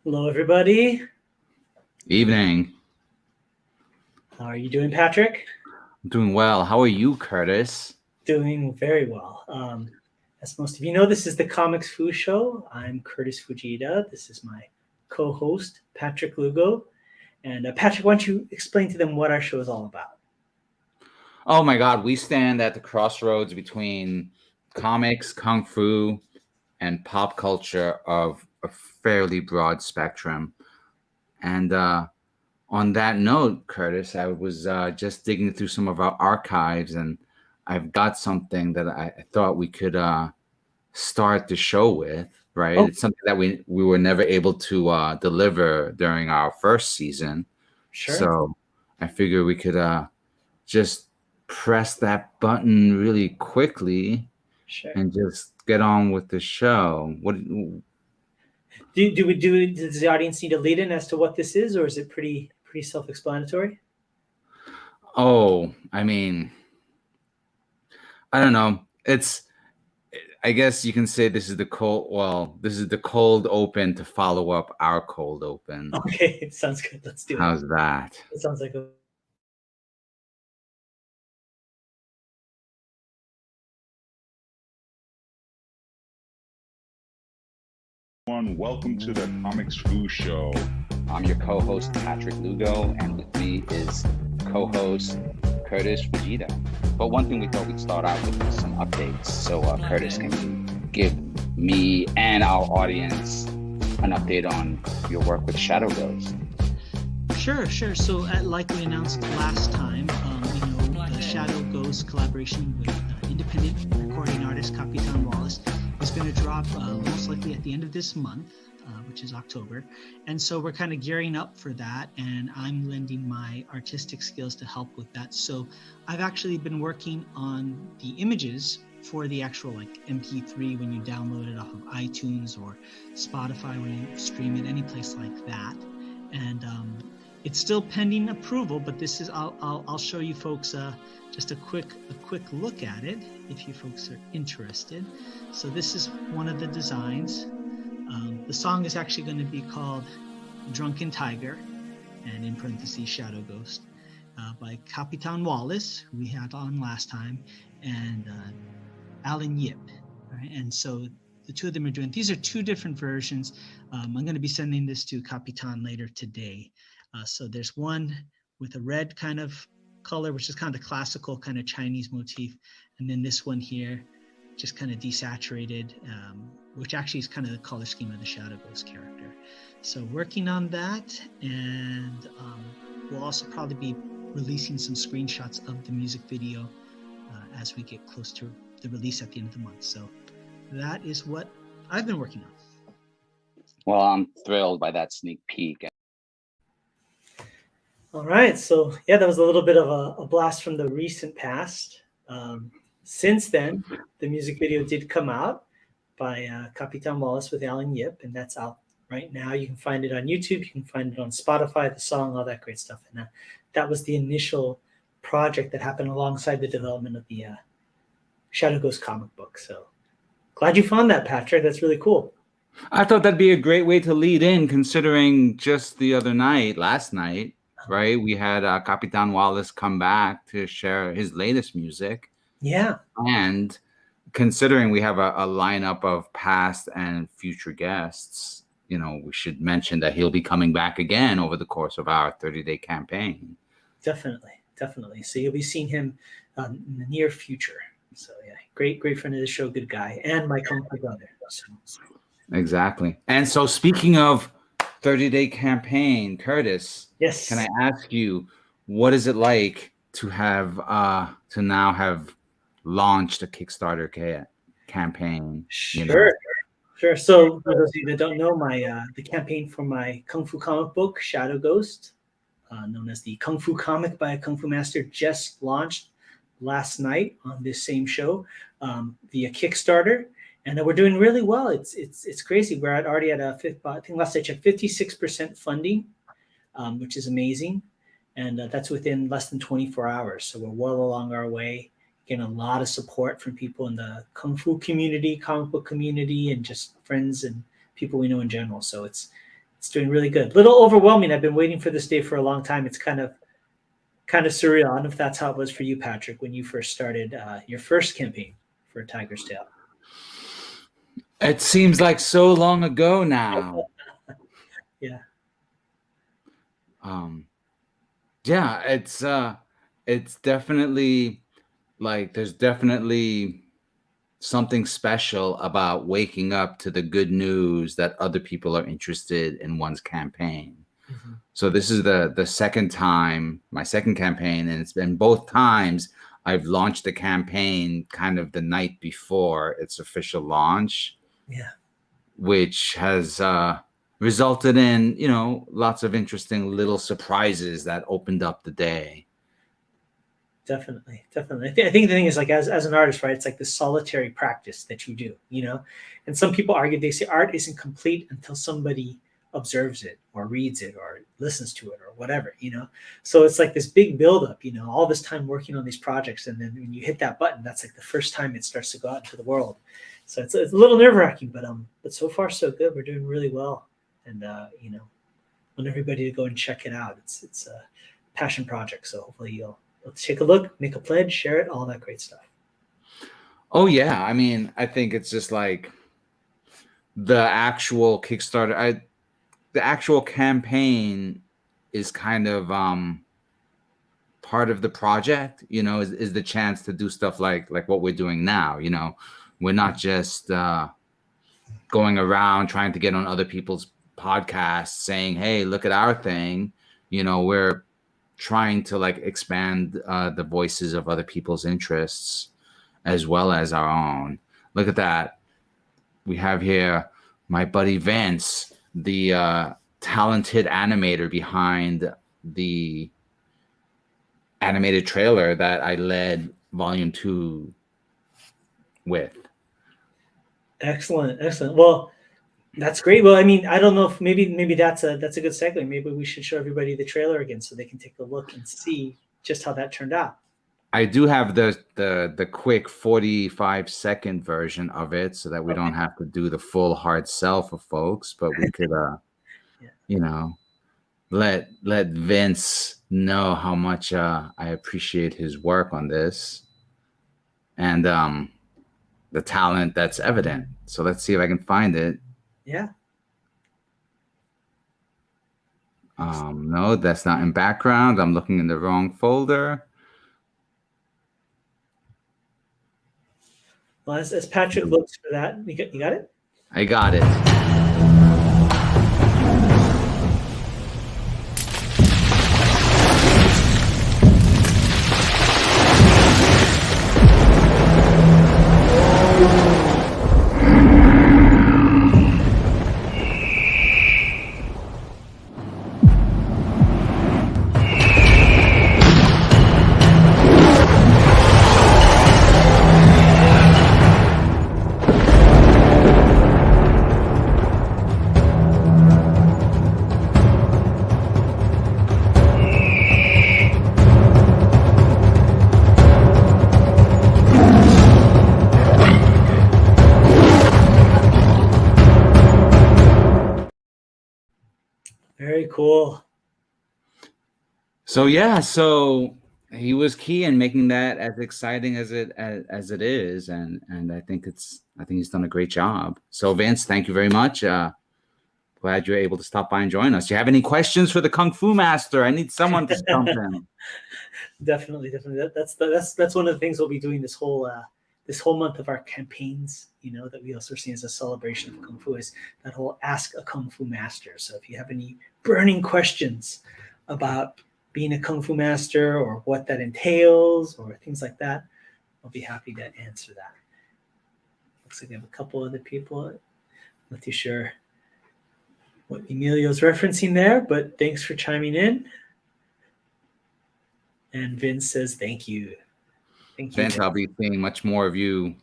Hello, everybody. Evening. How are you doing, Patrick? I'm doing well. How are you, Curtis? Doing very well. As most of you know, this is the Comics Fu Show. I'm Kurtis Fujita. This is my co-host, Patrick Lugo. And Patrick, why don't you explain to them what our show is all about? Oh my God, we stand at the crossroads between comics, kung fu, and pop culture of a fairly broad spectrum. And on that note, Curtis, I was just digging through some of our archives, and I've got something that I thought we could start the show with. Right, Oh, it's something that we were never able to deliver during our first season, sure, so I figure we could just press that button really quickly sure. and just get on with the show. What? Does the audience need a lead-in as to what this is, or is it pretty self-explanatory? Oh, I mean, I don't know. I guess you can say this is the cold. Well, this is the cold open to follow up our cold open. Okay, sounds good. Let's do it. How's that? It sounds like a Welcome to the Comics Fu Show. I'm your co-host Patrick Lugo, and with me is co-host Kurtis Fujita. But one thing we thought we'd start out with is some updates. So Kurtis, can you give me and our audience an update on your work with Shadow Ghost? Sure. So, like we announced last time, the Shadow Ghost collaboration with independent recording artist Capitan Wallace is going to drop most likely at the end of this month, which is October. And so we're kind of gearing up for that, and I'm lending my artistic skills to help with that. So I've actually been working on the images for the actual MP3 when you download it off of iTunes or Spotify when you stream it, any place like that. And it's still pending approval, but this is I'll show you folks just a quick look at it if you folks are interested. So this is one of the designs. The song is actually going to be called Drunken Tiger, and in parentheses Shadow Ghost, by Capitan Wallace, who we had on last time, and Alan Yip. Right? And so the two of them are doing, these are two different versions. I'm going to be sending this to Capitan later today. So there's one with a red kind of color, which is kind of the classical kind of Chinese motif. And then this one here, just kind of desaturated, which actually is kind of the color scheme of the Shadow Ghost character. So working on that, and we'll also probably be releasing some screenshots of the music video as we get close to the release at the end of the month. So that is what I've been working on. Well, I'm thrilled by that sneak peek. All right, so yeah, that was a little bit of a blast from the recent past. Since then, the music video did come out by Capitan Wallace with Alan Yip, and that's out right now. You can find it on YouTube, you can find it on Spotify, the song, all that great stuff. And that was the initial project that happened alongside the development of the Shadow Ghost comic book. So glad you found that, Patrick. That's really cool. I thought that'd be a great way to lead in, considering just the other night, last night, right? We had Capitan Wallace come back to share his latest music. Yeah. And considering we have a lineup of past and future guests, we should mention that he'll be coming back again over the course of our 30-day campaign. Definitely. So you'll be seeing him in the near future. So yeah, great friend of the show, good guy, and my Kung Fu brother. So. Exactly. And so speaking of 30-day campaign, Kurtis, yes, can I ask you, what is it like to have to now have launched a Kickstarter campaign? Sure. So for those of you that don't know, the campaign for my Kung Fu comic book, Shadow Ghost, known as the Kung Fu comic by a Kung Fu master, just launched last night on this same show via Kickstarter, and we're doing really well. It's crazy. We're already at I think last I checked, 56% funding, which is amazing, and that's within less than 24 hours. So we're well along our way. Getting a lot of support from people in the Kung Fu community, comic book community, and just friends and people we know in general. So it's It's doing really good. A little overwhelming. I've been waiting for this day for a long time. It's kind of surreal. I don't know if that's how it was for you, Patrick, when you first started your first campaign for Tiger's Tail. It seems like so long ago now. Yeah. Yeah, it's definitely like there's definitely something special about waking up to the good news that other people are interested in one's campaign. Mm-hmm. So this is the second time, my second campaign, and it's been both times I've launched the campaign kind of the night before its official launch. Yeah. Which has resulted in, lots of interesting little surprises that opened up the day. Definitely. I think the thing is, like, as an artist, right? It's like this solitary practice that you do, And some people argue, they say art isn't complete until somebody observes it or reads it or listens to it or whatever, So it's like this big buildup, all this time working on these projects, and then when you hit that button, that's like the first time it starts to go out into the world. So it's a little nerve-wracking, but so far so good. We're doing really well, and want everybody to go and check it out. It's a passion project, so hopefully you'll take a look, make a pledge, share it, all that great stuff. Oh yeah, I mean, I think it's just like the actual Kickstarter. The actual campaign is kind of part of the project. Is the chance to do stuff like what we're doing now. We're not just going around trying to get on other people's podcasts saying, hey, look at our thing. We're trying to like expand the voices of other people's interests as well as our own. Look at that. We have here my buddy Vince, the talented animator behind the animated trailer that I led Volume 2 with. Excellent. Well, that's great. Well, I mean, I don't know if maybe that's a good segue. Maybe we should show everybody the trailer again so they can take a look and see just how that turned out. I do have the quick 45-second version of it so that we don't have to do the full hard sell for folks, but we could let Vince know how much I appreciate his work on this and the talent that's evident. So let's see if I can find it. Yeah. No, that's not in background. I'm looking in the wrong folder. Well, as Patrick looks for that, you got it? I got it. Very cool. So yeah, so he was key in making that as exciting as it is, and I think he's done a great job. So Vince, thank you very much. Glad you're able to stop by and join us. Do you have any questions for the Kung Fu Master? I need someone to jump in. Definitely. That's one of the things we'll be doing this whole month of our campaigns. That we also see as a celebration of Kung Fu is that whole Ask a Kung Fu Master. So if you have any burning questions about being a Kung Fu Master or what that entails or things like that, I'll be happy to answer that. Looks like we have a couple other people. Not too sure what Emilio's referencing there, but thanks for chiming in. And Vince says, thank you. Thank you. Vince, I'll be seeing much more of you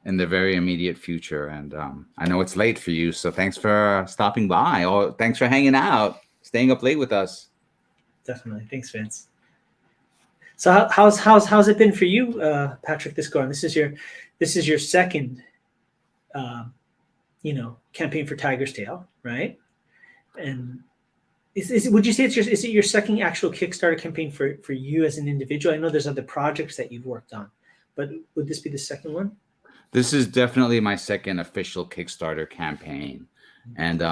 in the very immediate future. And I know it's late for you, so thanks for stopping by, or thanks for hanging out, staying up late with us. Definitely. Thanks, Vince. So how's it been for you, Patrick, this go on? This is your second campaign for Tiger's Tail, right? And would you say is it your second actual Kickstarter campaign for you as an individual? I know there's other projects that you've worked on, but would this be the second one? This is definitely my second official Kickstarter campaign, and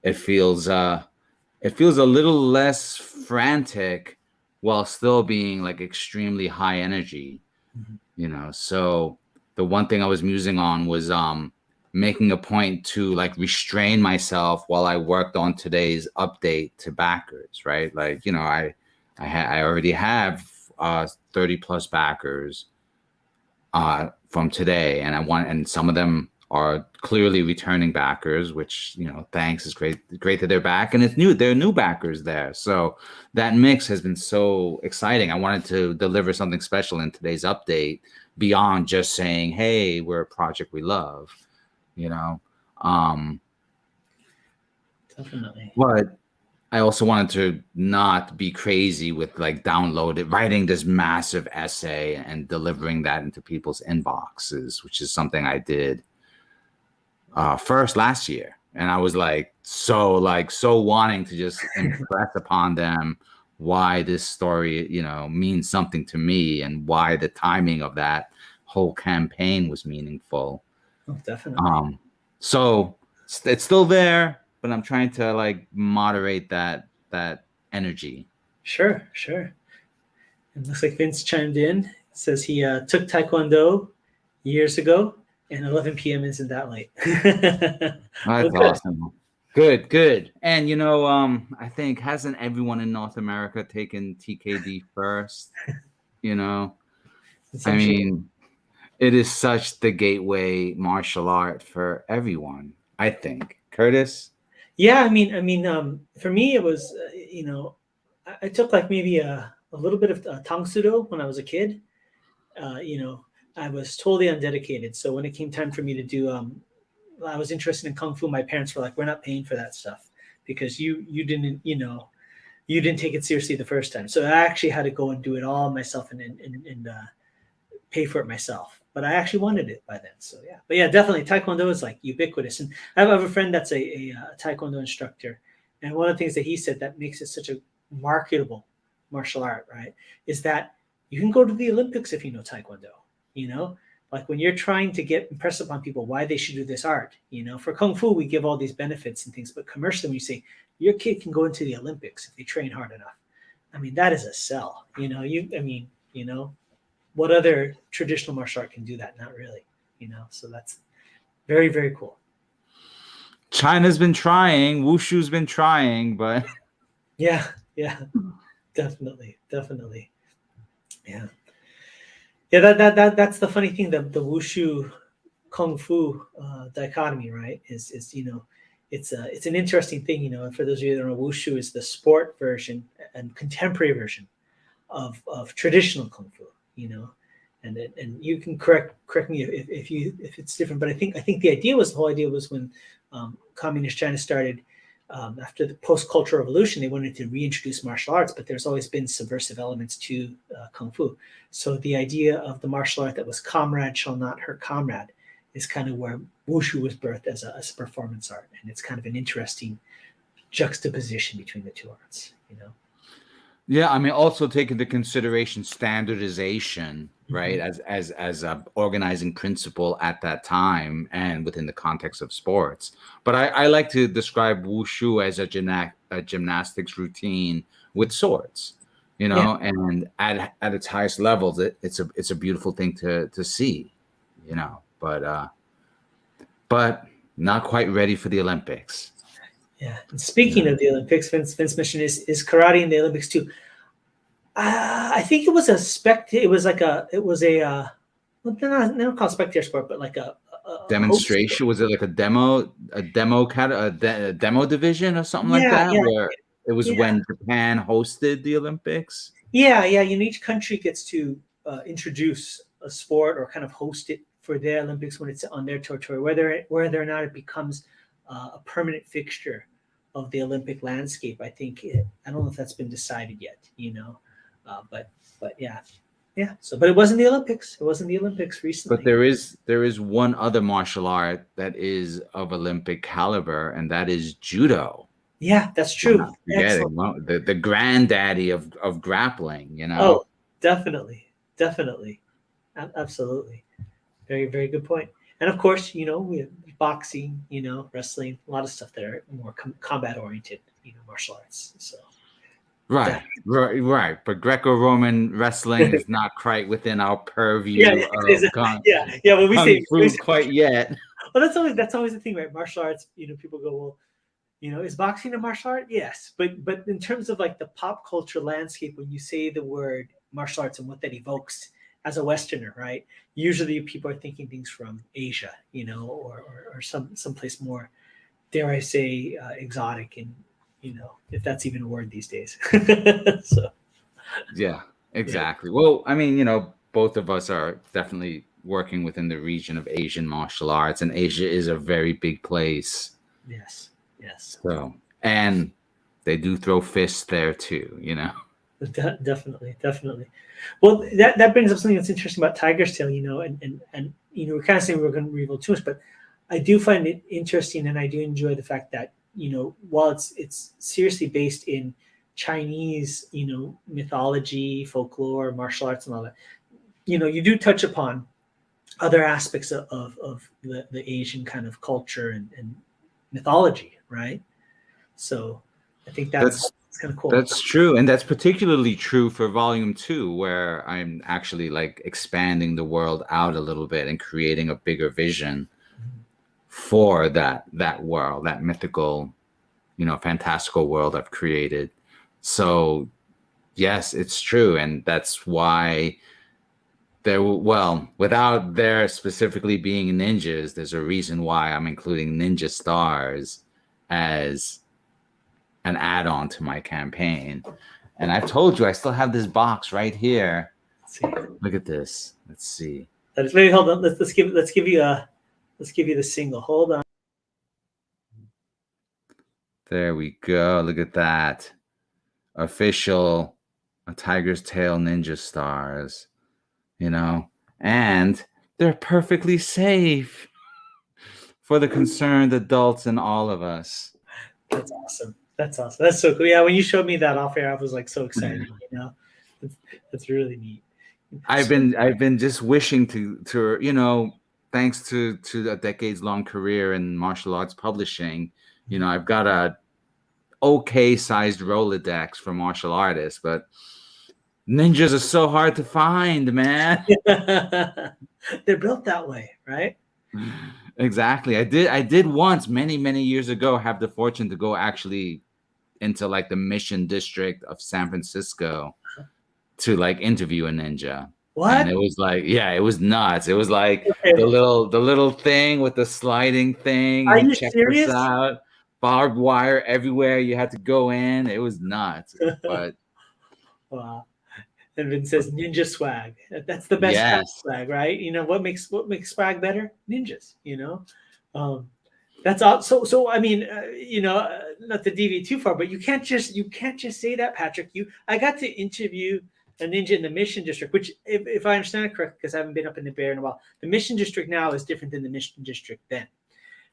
it feels a little less frantic while still being like extremely high energy, you know. So the one thing I was musing on was making a point to like restrain myself while I worked on today's update to backers, right? Like, you know, I already have 30 plus backers from today, and some of them are clearly returning backers, which, you know, thanks, is great that they're back, and there are new backers there. So that mix has been so exciting. I wanted to deliver something special in today's update beyond just saying, hey, we're a project we love, you know. Definitely. But I also wanted to not be crazy with like writing this massive essay and delivering that into people's inboxes, which is something I did first last year. And I was so wanting to just impress upon them why this story, you know, means something to me, and why the timing of that whole campaign was meaningful. Oh, definitely. So it's still there, but I'm trying to like moderate that energy. Sure. It looks like Vince chimed in. It says he took Taekwondo years ago, and 11 p.m. isn't that late. That's awesome. Good. And you know, I think, hasn't everyone in North America taken TKD first? You know, I mean, it is such the gateway martial art for everyone, I think. Kurtis? Yeah, I mean, for me, it was, you know, I took like maybe a little bit of Tang Sudo when I was a kid. You know, I was totally undedicated. So when it came time for me to do, I was interested in Kung Fu. My parents were like, we're not paying for that stuff because you didn't, you know, you didn't take it seriously the first time. So I actually had to go and do it all myself and pay for it myself. But I actually wanted it by then. So yeah, but yeah, definitely Taekwondo is like ubiquitous. And I have a friend that's a Taekwondo instructor. And one of the things that he said that makes it such a marketable martial art, right, is that you can go to the Olympics if you know Taekwondo, you know, like when you're trying to impress upon people why they should do this art, you know, for Kung Fu, we give all these benefits and things, but commercially, when you say your kid can go into the Olympics if they train hard enough, I mean, that is a sell, you know, you know, what other traditional martial art can do that? Not really, you know, so that's very, very cool. China's been trying, Wushu's been trying, but yeah, definitely. Yeah. That's the funny thing, the Wushu Kung Fu dichotomy, right? Is you know, it's an interesting thing, you know. And for those of you that don't know, Wushu is the sport version and contemporary version of traditional Kung Fu, you know. And you can correct me if it's different, but I think the whole idea was when communist China started. After the post-cultural revolution, they wanted to reintroduce martial arts, but there's always been subversive elements to Kung Fu. So the idea of the martial art that was comrade shall not hurt comrade is kind of where Wushu was birthed as a performance art. And it's kind of an interesting juxtaposition between the two arts, you know? Yeah, I mean, also take into consideration standardization, right, as a organizing principle at that time and within the context of sports. But I like to describe Wushu as a gymnastics routine with swords, you know, and at its highest levels, it's a beautiful thing to see, you know, but not quite ready for the Olympics. Yeah. And speaking of the Olympics, Vince mentioned is karate in the Olympics too. I think it was a not called spectator sport, but like a demonstration. Was it like a demo division or something like that? Yeah. Where it was when Japan hosted the Olympics. Yeah. You know, each country gets to introduce a sport or kind of host it for their Olympics when it's on their territory, whether or not it becomes a permanent fixture of the Olympic landscape. I don't know if that's been decided yet, you know, but yeah. So, but it wasn't the Olympics. It wasn't the Olympics recently. But there is one other martial art that is of Olympic caliber, and that is judo. Yeah, that's true. Not forgetting the granddaddy of grappling, you know. Oh, definitely, definitely, absolutely. Very, very good point. And of course, we have boxing, wrestling, a lot of stuff that are more combat oriented, martial arts. So Right, right. But Greco-Roman wrestling is not quite within our yeah, purview of yeah. When kung we fu say, quite yet. well, that's always the thing, right? Martial arts, people go, well, is boxing a martial art? Yes, but in terms of like the pop culture landscape, when you say the word martial arts and what that evokes as a Westerner, right? Usually people are thinking things from Asia, or someplace more, dare I say, exotic, and if that's even a word these days. So Yeah, exactly. Well, I mean, both of us are definitely working within the region of Asian martial arts, and Asia is a very big place. yes, yes, So, and they do throw fists there too, definitely, definitely. Well, that brings up something that's interesting about Tiger's Tail, and we're kind of saying we're going to reveal too much, but I do find it interesting, and I do enjoy the fact that while it's seriously based in Chinese, mythology, folklore, martial arts, and all that, you do touch upon other aspects of the Asian kind of culture and mythology, right? So I think that's kind of cool. That's true, and that's particularly true for volume 2, where I'm actually like expanding the world out a little bit and creating a bigger vision for that world, that mythical, fantastical world I've created. So yes, it's true, and that's why without there specifically being ninjas, there's a reason why I'm including ninja stars as an add-on to my campaign. And I've told you I still have this box right here. Let's see. Look at this. Let's see. Maybe hold on. Let's give you the single. Hold on. There we go. Look at that. Official A Tiger's Tail Ninja Stars. And they're perfectly safe for the concerned adults and all of us. That's awesome. That's awesome. That's so cool. Yeah, when you showed me that off air, I was like so excited. That's really neat. I've been just wishing to thanks to a decades long career in martial arts publishing, I've got a okay sized Rolodex for martial artists, but ninjas are so hard to find, man. They're built that way, right? Exactly. I did once many years ago have the fortune to go actually into like the Mission District of San Francisco to like interview a ninja. What? And it was like, yeah, it was nuts. It was like the little thing with the sliding thing. Are you check serious? This out. Barbed wire everywhere. You had to go in. It was nuts. But wow. And Vin says ninja swag. That's the best kind of swag, right? What makes swag better? Ninjas. That's all. So I mean, not to deviate too far, but you can't just say that, Patrick. I got to interview a ninja in the Mission District, which, if I understand it correctly, because I haven't been up in the Bay Area in a while, the Mission District now is different than the Mission District then,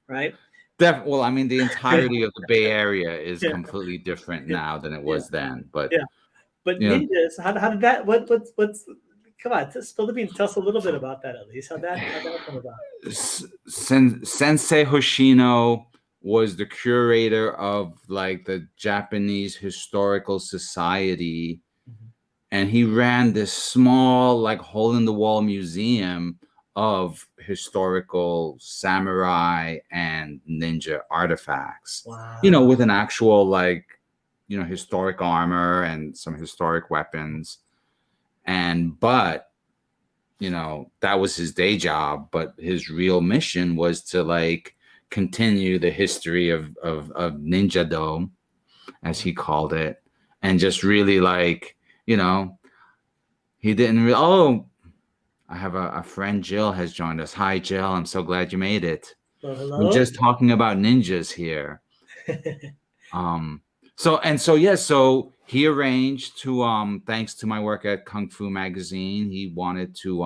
right? Well, I mean, the entirety of the Bay Area is completely different now than it was then. But but ninjas, how did that? What's come on, spill the beans. Tell us a little bit about that, at least. How'd that come about? Sensei Hoshino was the curator of like the Japanese Historical Society, and he ran this small like hole in the wall museum of historical samurai and ninja artifacts. Wow. With an actual like historic armor and some historic weapons. But that was his day job, but his real mission was to like continue the history of ninja-do, as he called it, and just really like he didn't I have a friend, Jill, has joined us. Hi, Jill. I'm so glad you made it. Well, hello. We're just talking about ninjas here. So he arranged to thanks to my work at Kung Fu magazine, he wanted to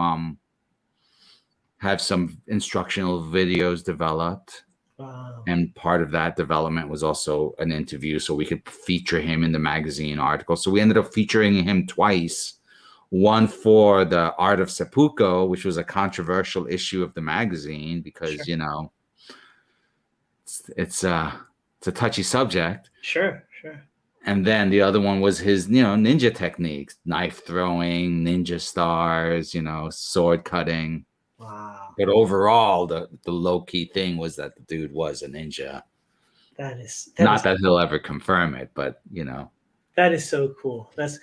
have some instructional videos developed. Wow. And part of that development was also an interview so we could feature him in the magazine article. So we ended up featuring him twice. One for the Art of Seppuku, which was a controversial issue of the magazine because, Sure. it's a touchy subject. Sure. And then the other one was his, ninja techniques, knife throwing, ninja stars, sword cutting. Wow. But overall, the low key thing was that the dude was a ninja. That is Not that he'll ever confirm it, but that is so cool. That's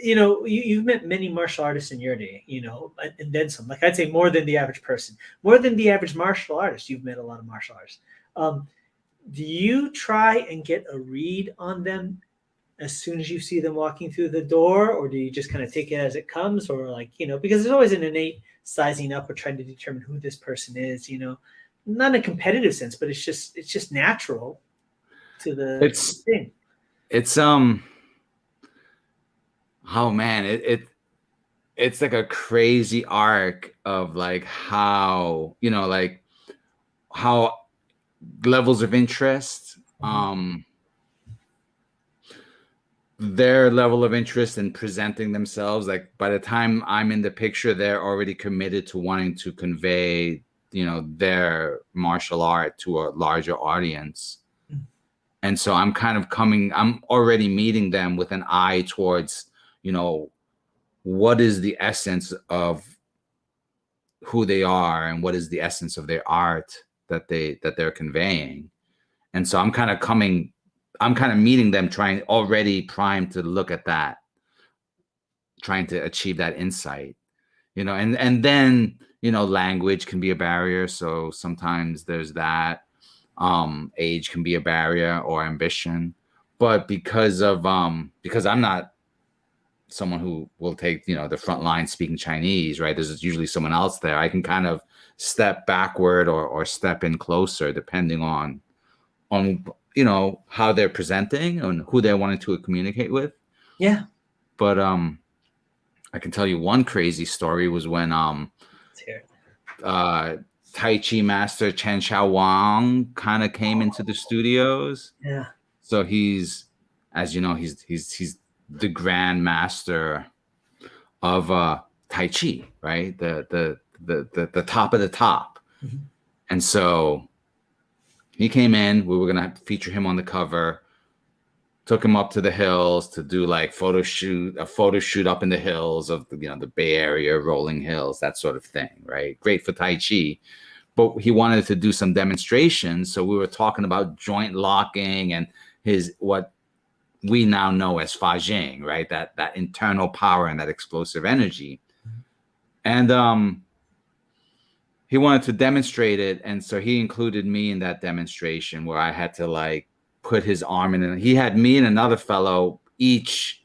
you've met many martial artists in your day, and then some. Like I'd say more than the average person, more than the average martial artist. You've met a lot of martial artists. Do you try and get a read on them as soon as you see them walking through the door, or do you just kind of take it as it comes, or because there's always an innate sizing up or trying to determine who this person is, not in a competitive sense, but it's just natural to the thing. It's oh man, it's like a crazy arc of like how how levels of interest, their level of interest in presenting themselves. Like by the time I'm in the picture, they're already committed to wanting to convey, their martial art to a larger audience. And so I'm already meeting them with an eye towards, what is the essence of who they are and what is the essence of their art that they're conveying. And so I'm kind of meeting them already primed to look at that, trying to achieve that insight, and then, language can be a barrier. So sometimes there's that. Age can be a barrier, or ambition. But because I'm not someone who will take, the front line speaking Chinese, right? There's usually someone else there. I can kind of step backward or step in closer depending on how they're presenting and who they're wanting to communicate with. Yeah. But I can tell you one crazy story was when Tai Chi master Chen Xiao Wang kind of came into the studios. Yeah. So he's, as you know, he's the grand master of Tai Chi, right? The top of the top. Mm-hmm. And so he came in. We were gonna feature him on the cover. Took him up to the hills to do like a photo shoot up in the hills of the Bay Area, rolling hills, that sort of thing, right? Great for Tai Chi. But he wanted to do some demonstrations. So we were talking about joint locking and what we now know as Fa Jing, right? That internal power and that explosive energy. And he wanted to demonstrate it. And so he included me in that demonstration where I had to like put his arm in. And he had me and another fellow each,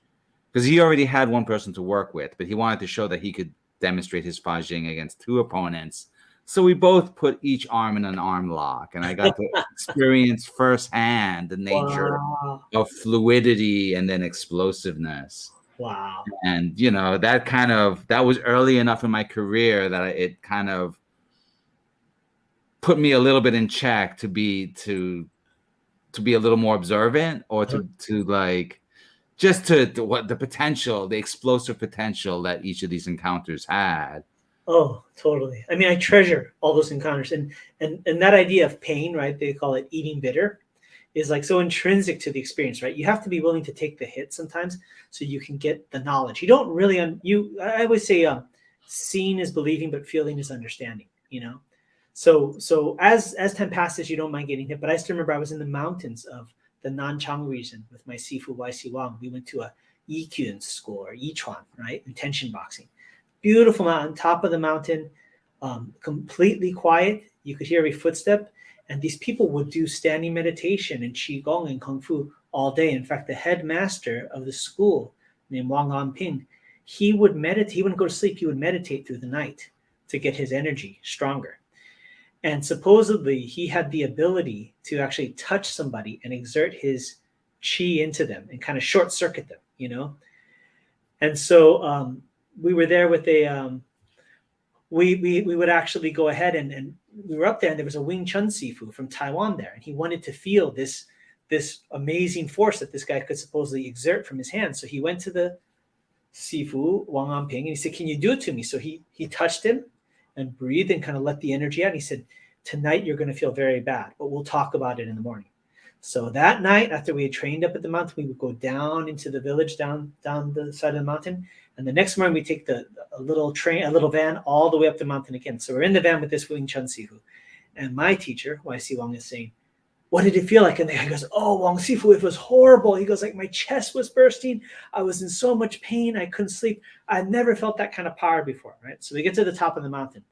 because he already had one person to work with, but he wanted to show that he could demonstrate his Fa Jing against two opponents. So we both put each arm in an arm lock, and I got to experience firsthand the nature of fluidity and then explosiveness. Wow. And, that was early enough in my career that it kind of put me a little bit in check to be a little more observant, or to like, just to what the potential, the explosive potential that each of these encounters had. Oh, totally. I mean, I treasure all those encounters, and that idea of pain, right? They call it eating bitter, is like so intrinsic to the experience, right? You have to be willing to take the hit sometimes so you can get the knowledge. You don't really I always say seeing is believing, but feeling is understanding, So as time passes, you don't mind getting hit. But I still remember I was in the mountains of the Nanchang region with my Sifu YC Wang. We went to a Yikyun school, or Yichuan, right? Intention boxing. Beautiful mountain, top of the mountain, completely quiet. You could hear every footstep. And these people would do standing meditation and Qigong and Kung Fu all day. In fact, the headmaster of the school, named Wang Anping, he would meditate. He wouldn't go to sleep. He would meditate through the night to get his energy stronger. And supposedly, he had the ability to actually touch somebody and exert his chi into them and kind of short circuit them, And so we were there with we would actually go ahead and we were up there, and there was a Wing Chun Sifu from Taiwan there, and he wanted to feel this amazing force that this guy could supposedly exert from his hands. So he went to the Sifu Wang Anping and he said, "Can you do it to me?" So he touched him and breathed and kind of let the energy out. And he said, "Tonight you're going to feel very bad, but we'll talk about it in the morning." So that night, after we had trained up at the mountain, we would go down into the village, down the side of the mountain. And the next morning, we take a little van all the way up the mountain again. So we're in the van with this Wing Chun Sifu. And my teacher, YC Wang, is saying, "What did it feel like?" And the guy goes, "Oh, Wang Sifu, it was horrible." He goes, like, my chest was bursting. I was in so much pain. I couldn't sleep. I never felt that kind of power before, right? So we get to the top of the mountain.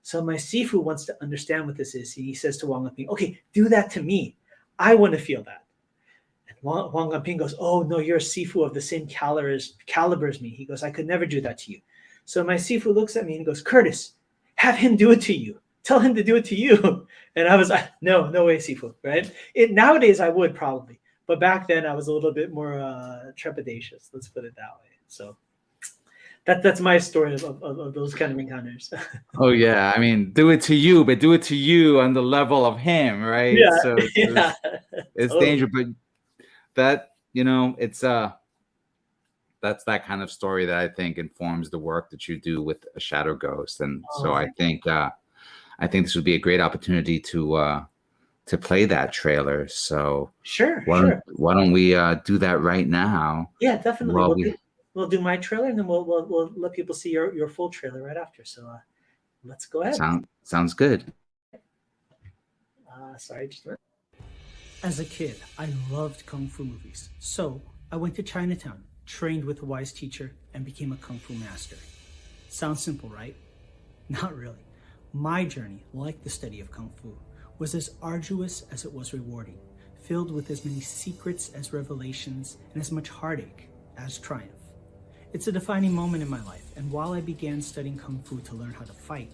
So my Sifu wants to understand what this is. He says to Wang Anping, "Okay, do that to me. I want to feel that." And Wang Anping goes, "Oh, no, you're a Sifu of the same caliber as me." He goes, "I could never do that to you." So my Sifu looks at me and goes, "Kurtis, have him do it to you. Tell him to do it to you." And I was like, no way, Sifu, right? Nowadays, I would probably. But back then, I was a little bit more trepidatious. Let's put it that way. So that's my story of those kind of encounters. Oh yeah, I mean, do it to you, but do it to you on the level of him, right? Yeah, So yeah. it's Totally. dangerous, but that, it's that's that kind of story that I think informs the work that you do with a Shadow Ghost. And so I think this would be a great opportunity to play that trailer. So Sure. why don't we do that right now? Yeah, definitely. Well, We'll do my trailer, and then we'll let people see your full trailer right after. So let's go ahead. Sounds good. Sorry, just a minute. As a kid, I loved Kung Fu movies. So I went to Chinatown, trained with a wise teacher, and became a Kung Fu master. Sounds simple, right? Not really. My journey, like the study of Kung Fu, was as arduous as it was rewarding, filled with as many secrets as revelations and as much heartache as triumph. It's a defining moment in my life, and while I began studying Kung Fu to learn how to fight,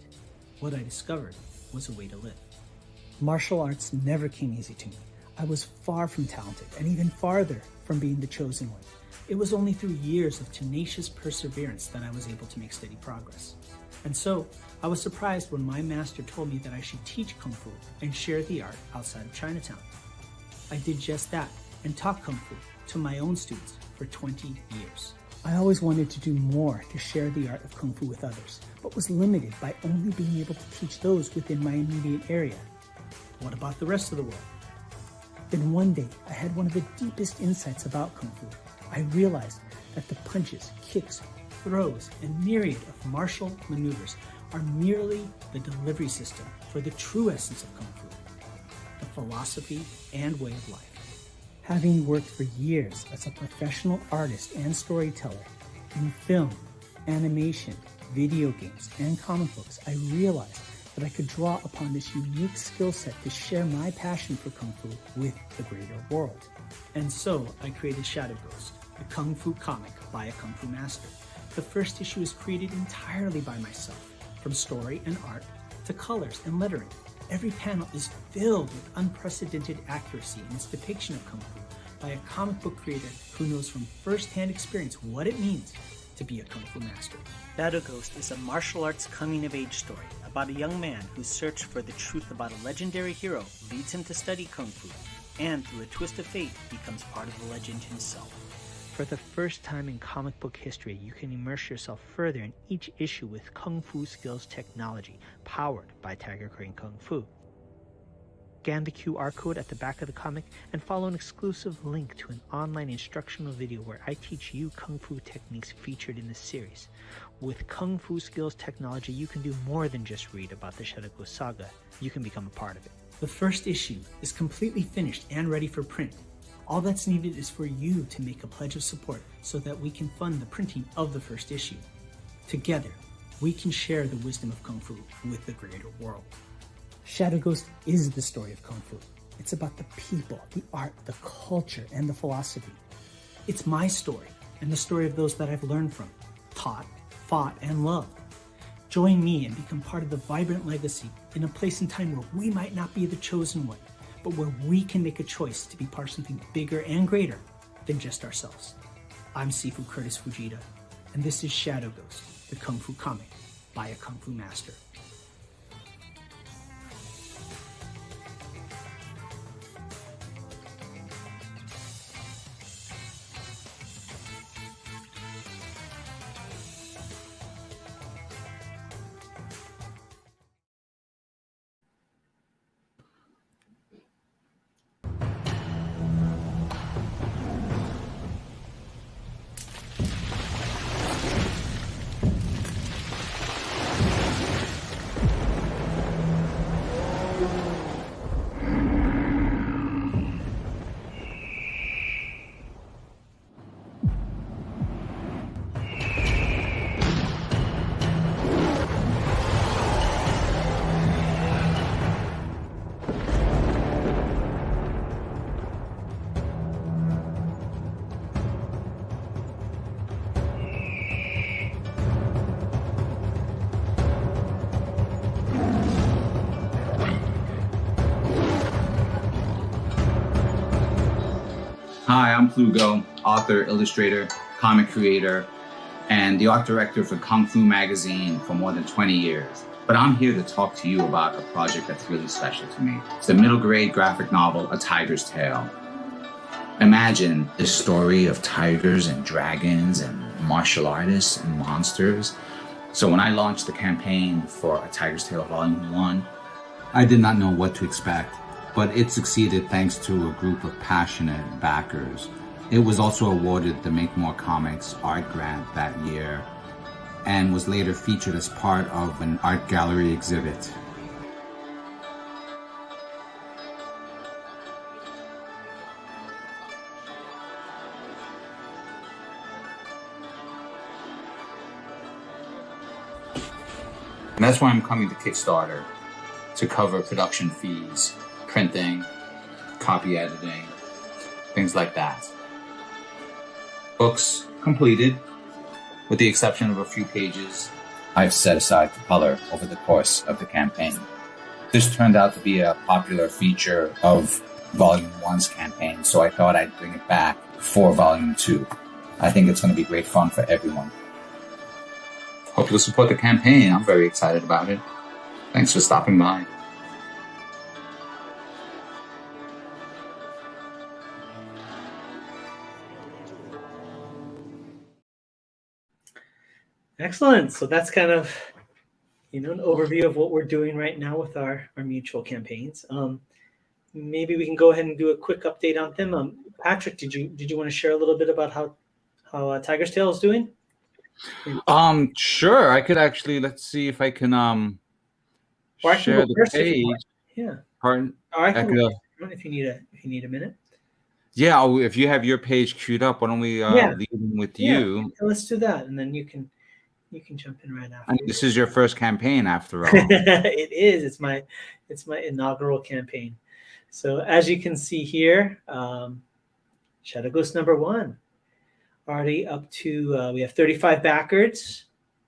what I discovered was a way to live. Martial arts never came easy to me. I was far from talented, and even farther from being the chosen one. It was only through years of tenacious perseverance that I was able to make steady progress. And so, I was surprised when my master told me that I should teach Kung Fu and share the art outside of Chinatown. I did just that and taught Kung Fu to my own students for 20 years. I always wanted to do more to share the art of Kung Fu with others, but was limited by only being able to teach those within my immediate area. What about the rest of the world? Then one day, I had one of the deepest insights about Kung Fu. I realized that the punches, kicks, throws, and myriad of martial maneuvers are merely the delivery system for the true essence of Kung Fu, the philosophy and way of life. Having worked for years as a professional artist and storyteller in film, animation, video games, and comic books, I realized that I could draw upon this unique skill set to share my passion for Kung Fu with the greater world. And so I created Shadow Ghost, a Kung Fu comic by a Kung Fu master. The first issue is created entirely by myself, from story and art to colors and lettering. Every panel is filled with unprecedented accuracy in its depiction of Kung Fu by a comic book creator who knows from first-hand experience what it means to be a Kung Fu master. Shadow Ghost is a martial arts coming-of-age story about a young man whose search for the truth about a legendary hero leads him to study Kung Fu, and through a twist of fate, becomes part of the legend himself. For the first time in comic book history, you can immerse yourself further in each issue with Kung Fu skills technology, powered by Tiger Crane Kung Fu. Scan the QR code at the back of the comic and follow an exclusive link to an online instructional video where I teach you Kung Fu techniques featured in this series. With Kung Fu skills technology, you can do more than just read about the Shadow Ghost saga. You can become a part of it. The first issue is completely finished and ready for print. All that's needed is for you to make a pledge of support so that we can fund the printing of the first issue. Together, we can share the wisdom of Kung Fu with the greater world. Shadow Ghost is the story of Kung Fu. It's about the people, the art, the culture, and the philosophy. It's my story and the story of those that I've learned from, taught, fought, and loved. Join me and become part of the vibrant legacy in a place and time where we might not be the chosen one, but where we can make a choice to be part of something bigger and greater than just ourselves. I'm Sifu Kurtis Fujita, and this is Shadow Ghost, the Kung Fu comic by a Kung Fu master. Hi, I'm Lugo, author, illustrator, comic creator, and the art director for Kung Fu magazine for more than 20 years. But I'm here to talk to you about a project that's really special to me. It's the middle grade graphic novel, A Tiger's Tale. Imagine the story of tigers and dragons and martial artists and monsters. So when I launched the campaign for A Tiger's Tale Volume 1, I did not know what to expect, but it succeeded thanks to a group of passionate backers. It was also awarded the Make More Comics art grant that year and was later featured as part of an art gallery exhibit. And that's why I'm coming to Kickstarter, to cover production fees, printing, copy editing, things like that. Books completed, with the exception of a few pages I've set aside for color over the course of the campaign. This turned out to be a popular feature of Volume 1's campaign, so I thought I'd bring it back for Volume 2. I think it's going to be great fun for everyone. Hope you'll support the campaign. I'm very excited about it. Thanks for stopping by. Excellent. So that's kind of, an overview of what we're doing right now with our mutual campaigns. Maybe we can go ahead and do a quick update on them. Patrick, did you want to share a little bit about how Tiger's Tale is doing? Sure. I could actually, let's see if I can share the page. Yeah. Pardon? I can go if you need a minute. Yeah, if you have your page queued up, why don't we lead in with you? Let's do that, and then you can jump in right after. And this is your first campaign, after all. It is. It's my inaugural campaign. So as you can see here, Shadow Ghost #1. Already up to, we have 35 backers,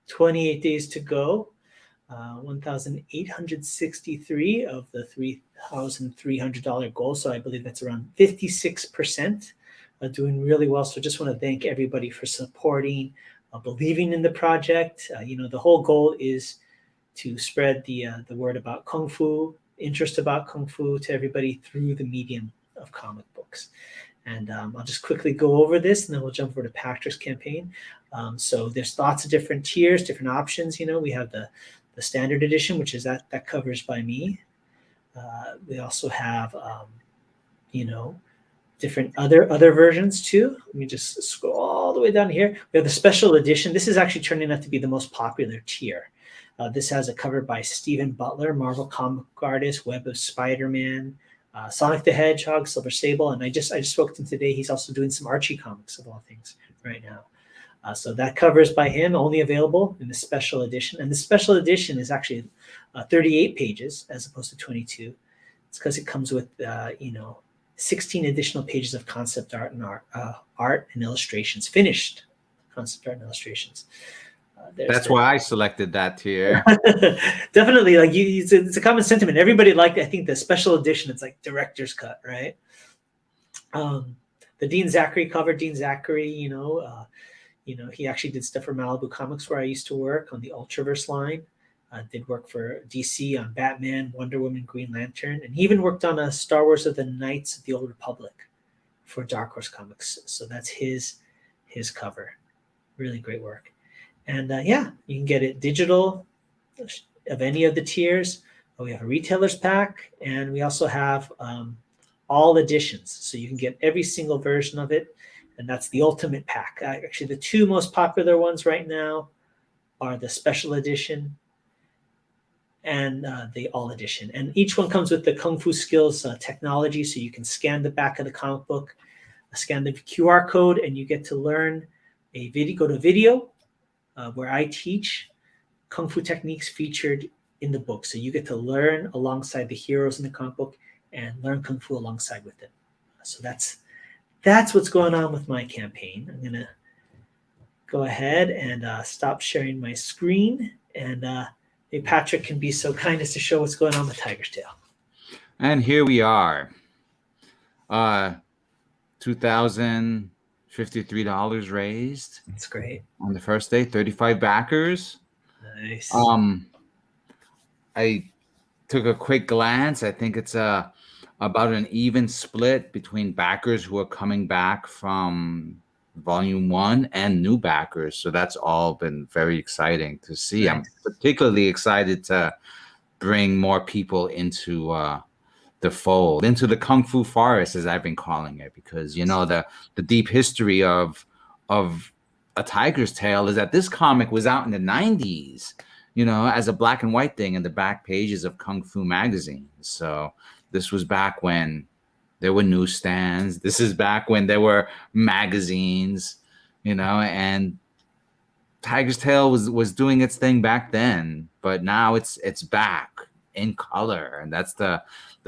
28 days to go, 1,863 of the $3,300 goal. So I believe that's around 56%, doing really well. So just want to thank everybody for supporting, believing in the project. The whole goal is to spread the word about Kung Fu, interest about Kung Fu to everybody through the medium of comic books. And I'll just quickly go over this, and then we'll jump over to Patrick's campaign. So there's lots of different tiers, different options. We have the standard edition, which is that covers by me. We also have, different other versions too. Let me just scroll all the way down here. We have the special edition. This is actually turning out to be the most popular tier. This has a cover by Stephen Butler, Marvel comic artist, Web of Spider-Man, Sonic the Hedgehog, Silver Sable, and I just spoke to him today. He's also doing some Archie comics of all things right now. So that covers by him, only available in the special edition. And the special edition is actually 38 pages as opposed to 22. It's because it comes with 16 additional pages of concept art and art and illustrations, finished concept art and illustrations. That's why I selected that tier. Definitely, it's a common sentiment. Everybody liked, I think, the special edition. It's like director's cut, right? The Dean Zachary cover. Dean Zachary, he actually did stuff for Malibu Comics, where I used to work on the Ultraverse line. Did work for DC on Batman, Wonder Woman, Green Lantern, and he even worked on a Star Wars of the Knights of the Old Republic for Dark Horse Comics. So that's his cover. Really great work. And you can get it digital of any of the tiers. We have a retailer's pack, and we also have all editions. So you can get every single version of it, and that's the ultimate pack. Actually, the two most popular ones right now are the special edition and the all edition. And each one comes with the Kung Fu Skills technology, so you can scan the back of the comic book, scan the QR code, and you get to learn a video. Go to video, where I teach Kung Fu techniques featured in the book. So you get to learn alongside the heroes in the comic book and learn Kung Fu alongside with them. So that's what's going on with my campaign. I'm going to go ahead and stop sharing my screen, and maybe Patrick can be so kind as to show what's going on with Tiger's Tale. And here we are. $2,053 raised That's great. on the first day. 35 backers. Nice. I took a quick glance. I think it's about an even split between backers who are coming back from volume 1 and new backers. So that's all been very exciting to see. Nice. I'm particularly excited to bring more people into the fold, into the Kung Fu forest, as I've been calling it, because the deep history of A Tiger's Tale is that this comic was out in the 90s, as a black and white thing in the back pages of Kung Fu magazine. So this was back when there were newsstands. This is back when there were magazines, and Tiger's Tale was doing its thing back then, but now it's back in color, and that's the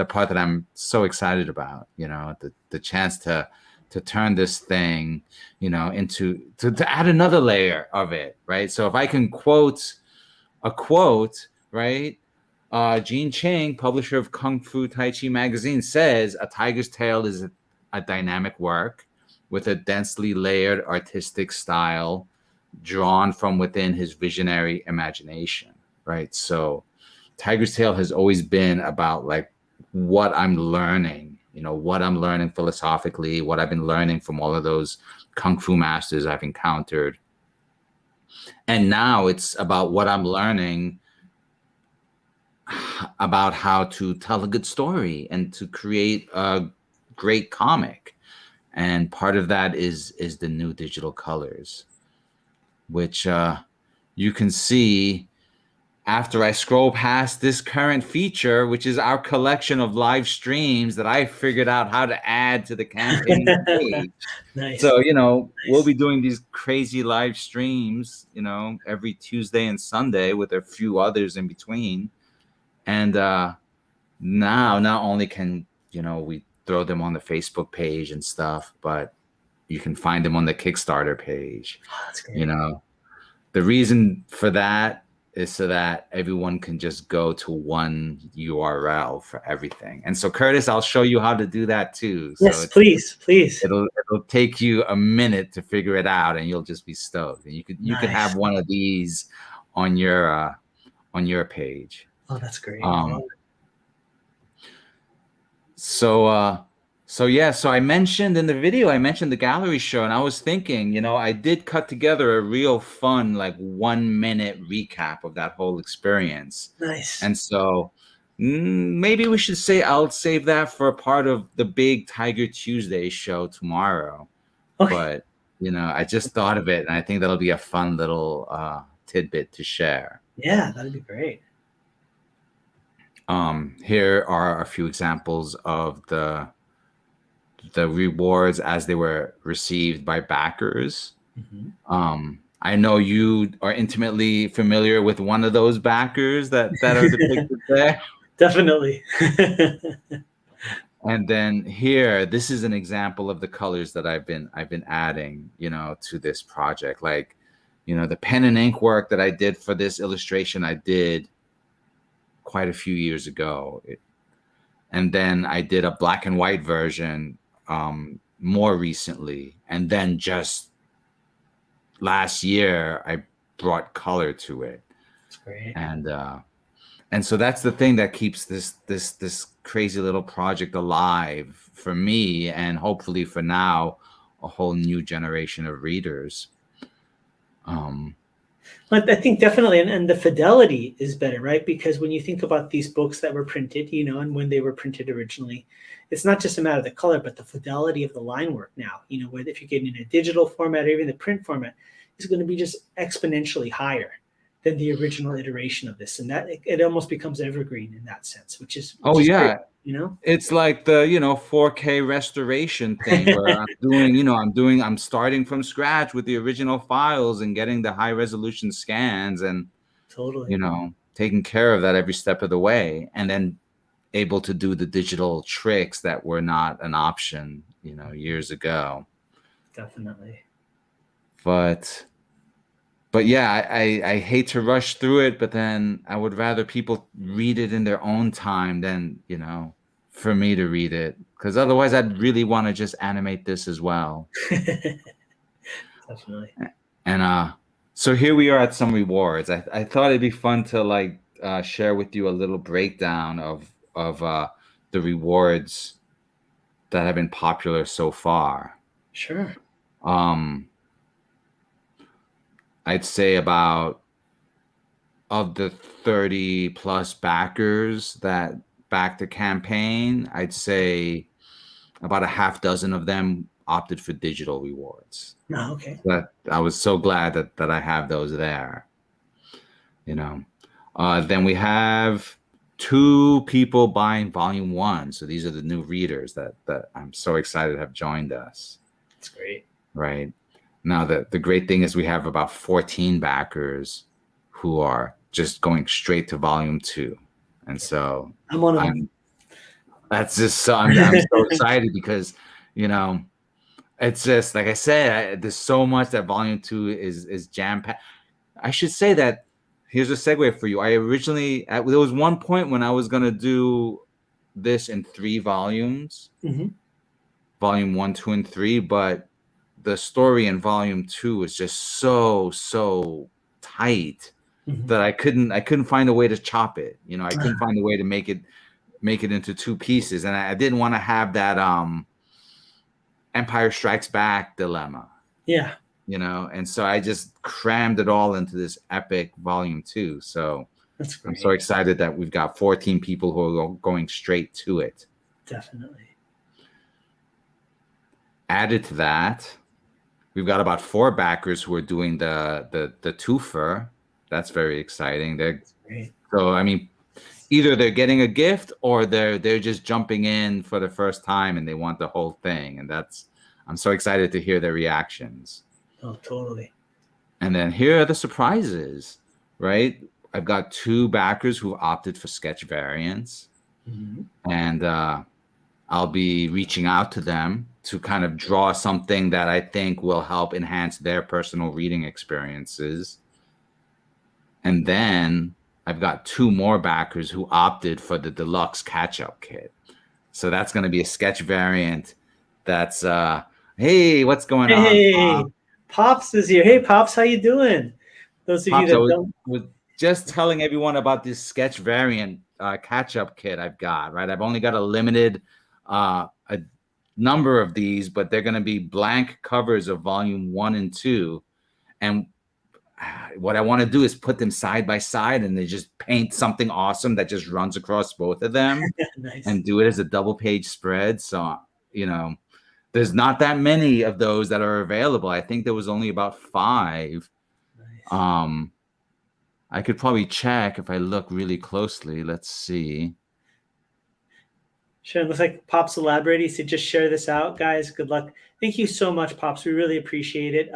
part that I'm so excited about. The chance to turn this thing, into to add another layer of it, right? So if I can quote a quote, right? Gene Ching, publisher of Kung Fu Tai Chi magazine, says A Tiger's Tale is a dynamic work with a densely layered artistic style drawn from within his visionary imagination, right? So Tiger's Tale has always been about like what I'm learning, what I'm learning philosophically, what I've been learning from all of those Kung Fu masters I've encountered. And now it's about what I'm learning about how to tell a good story and to create a great comic. And part of that is the new digital colors, which you can see after I scroll past this current feature, which is our collection of live streams that I figured out how to add to the campaign page. Nice. So, we'll be doing these crazy live streams, every Tuesday and Sunday with a few others in between. And now not only can, we throw them on the Facebook page and stuff, but you can find them on the Kickstarter page. Oh, that's great. The reason for that is so that everyone can just go to one URL for everything. And so, Kurtis, I'll show you how to do that too. Yes, So please. It'll take you a minute to figure it out, and you'll just be stoked. And you could have one of these on your page. Oh, that's great. So I mentioned in the video, the gallery show, and I was thinking, I did cut together a real fun, like 1 minute recap of that whole experience. Nice. And so maybe we should I'll save that for a part of the big Tiger Tuesday show tomorrow. Okay. But, I just thought of it, and I think that'll be a fun little tidbit to share. Yeah, that'd be great. Here are a few examples of the rewards as they were received by backers. Mm-hmm. I know you are intimately familiar with one of those backers that are depicted there. Definitely. And then here, this is an example of the colors that I've been adding, to this project. Like, the pen and ink work that I did for this illustration, I did quite a few years ago. And then I did a black and white version more recently. And then just last year, I brought color to it. That's great. And so that's the thing that keeps this crazy little project alive for me, and hopefully for now, a whole new generation of readers. But I think definitely, and the fidelity is better, right? Because when you think about these books that were printed, and when they were printed originally, it's not just a matter of the color, but the fidelity of the line work now. Whether if you're getting in a digital format or even the print format, is going to be just exponentially higher than the original iteration of this, and that it almost becomes evergreen in that sense, which is yeah. Great, It's like the 4K restoration thing where I'm starting from scratch with the original files and getting the high resolution scans and totally taking care of that every step of the way, and then able to do the digital tricks that were not an option years ago. Definitely. But yeah, I hate to rush through it, but then I would rather people read it in their own time than, for me to read it, because otherwise I'd really want to just animate this as well. Definitely. And so here we are at some rewards. I thought it'd be fun to like share with you a little breakdown of the rewards that have been popular so far. Sure. I'd say about, of the 30 plus backers that backed the campaign, I'd say about a half dozen of them opted for digital rewards. Oh, okay. But I was so glad that I have those there. Then we have 2 people buying volume 1. So these are the new readers that I'm so excited have joined us. That's great. Right. Now, the great thing is we have about 14 backers who are just going straight to volume 2. And so I'm one of them. That's just so I'm so excited because, it's just like I said, there's so much that volume 2 is jam-packed. I should say that here's a segue for you. I originally, there was one point when I was going to do this in 3 volumes, volume 1, 2, and 3, but the story in volume 2 is just so tight that I couldn't find a way to chop it. I couldn't find a way to make it into 2 pieces, and I didn't want to have that Empire Strikes Back dilemma. Yeah. And so I just crammed it all into this epic volume 2. So That's great. I'm so excited that we've got 14 people who are going straight to it. Definitely. Added to that, we've got about 4 backers who are doing the twofer. That's very exciting. That's great. So I mean, either they're getting a gift or they're just jumping in for the first time and they want the whole thing. And I'm so excited to hear their reactions. Oh, totally. And then here are the surprises, right? I've got 2 backers who opted for sketch variants, and I'll be reaching out to them to kind of draw something that I think will help enhance their personal reading experiences. And then I've got 2 more backers who opted for the deluxe catch-up kit. So that's going to be a sketch variant. That's hey, what's going on? Hey, Pops is here. Hey, Pops, how you doing? Those of Pops, you that was just telling everyone about this sketch variant catch-up kit I've got. Right, I've only got a limited a number of these, but they're going to be blank covers of volume 1 and 2, and what I want to do is put them side by side and they just paint something awesome that just runs across both of them. Nice. And do it as a double page spread. So, there's not that many of those that are available. I think there was only about 5. Nice. I could probably check if I look really closely. Let's see. Sure. It looks like Pops elaborated. He said, just share this out, guys. Good luck. Thank you so much, Pops. We really appreciate it.